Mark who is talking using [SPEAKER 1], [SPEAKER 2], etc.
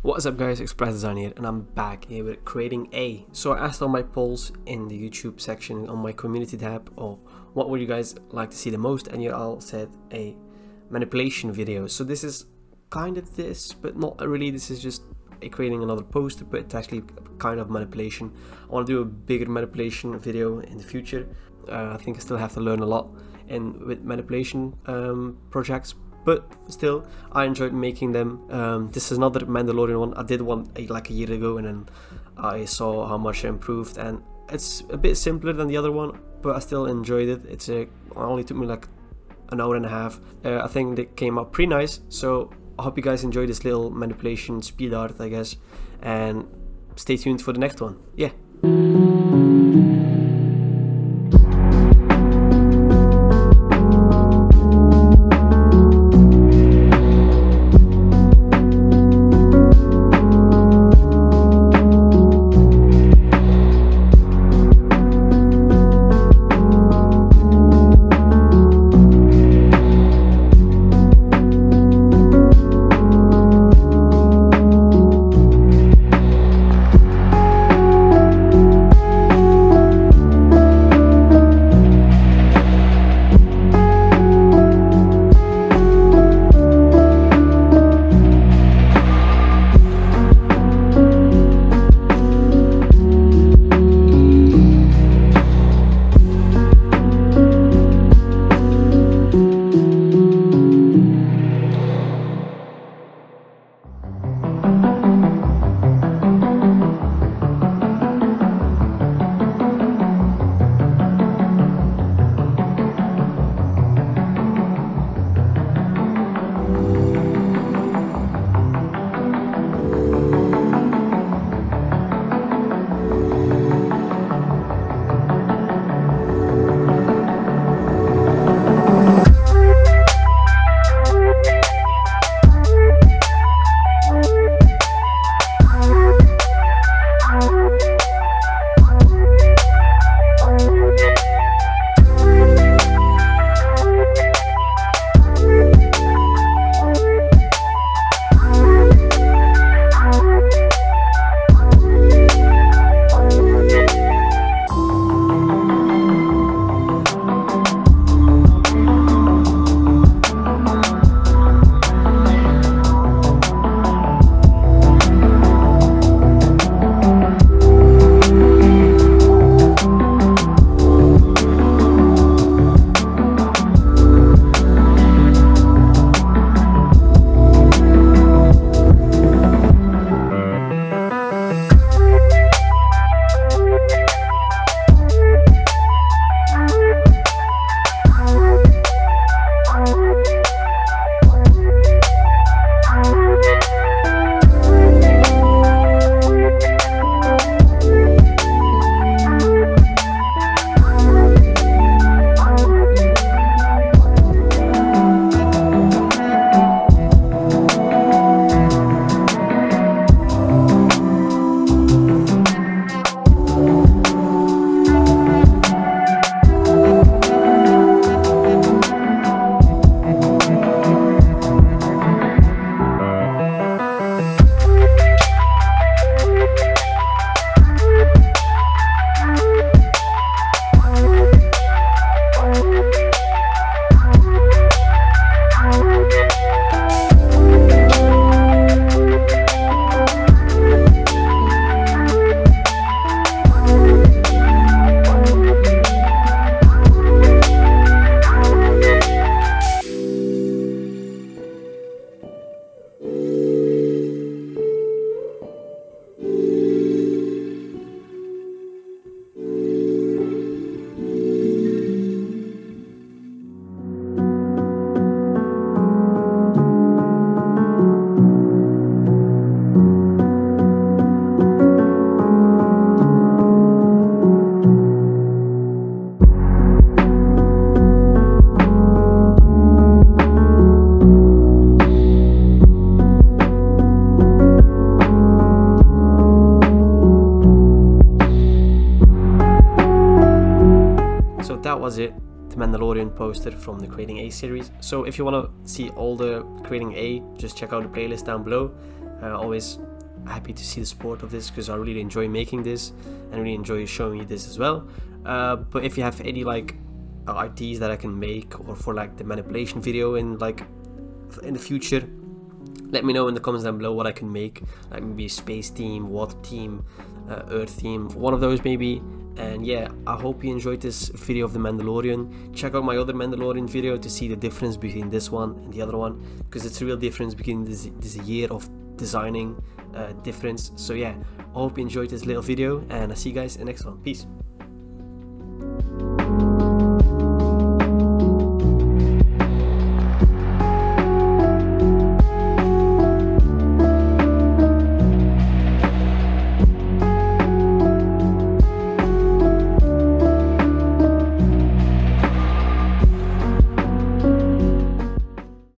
[SPEAKER 1] What is up guys, Express Design here, and I'm back here with creating A. So I asked on my polls in the YouTube section on my community tab of what would you guys like to see the most, and you all said a manipulation video. So this is kind of this, but not really. This is just creating another poster, but it's actually kind of manipulation. I want to do a bigger manipulation video in the future. I think I still have to learn a lot with manipulation projects, but still I enjoyed making them. This is another Mandalorian one. I did one like a year ago, and then I saw how much I improved, and it's a bit simpler than the other one, but I still enjoyed it. It only took me like an hour and a half. I think they came out pretty nice, so I hope you guys enjoy this little manipulation speed art, I guess, and stay tuned for the next one. Yeah. That was it, the Mandalorian poster from the Creating A series. So if you want to see all the Creating A, just check out the playlist down below. Always happy to see the support of this, because I really enjoy making this and really enjoy showing you this as well. But if you have any like ideas that I can make, or for like the manipulation video in the future, let me know in the comments down below what I can make, like maybe a space theme, water theme, earth theme, one of those maybe. And yeah, I hope you enjoyed this video of the Mandalorian. Check out my other Mandalorian video to see the difference between this one and the other one, because it's a real difference between this year of designing difference. So yeah, I hope you enjoyed this little video, and I'll see you guys in the next one. Peace.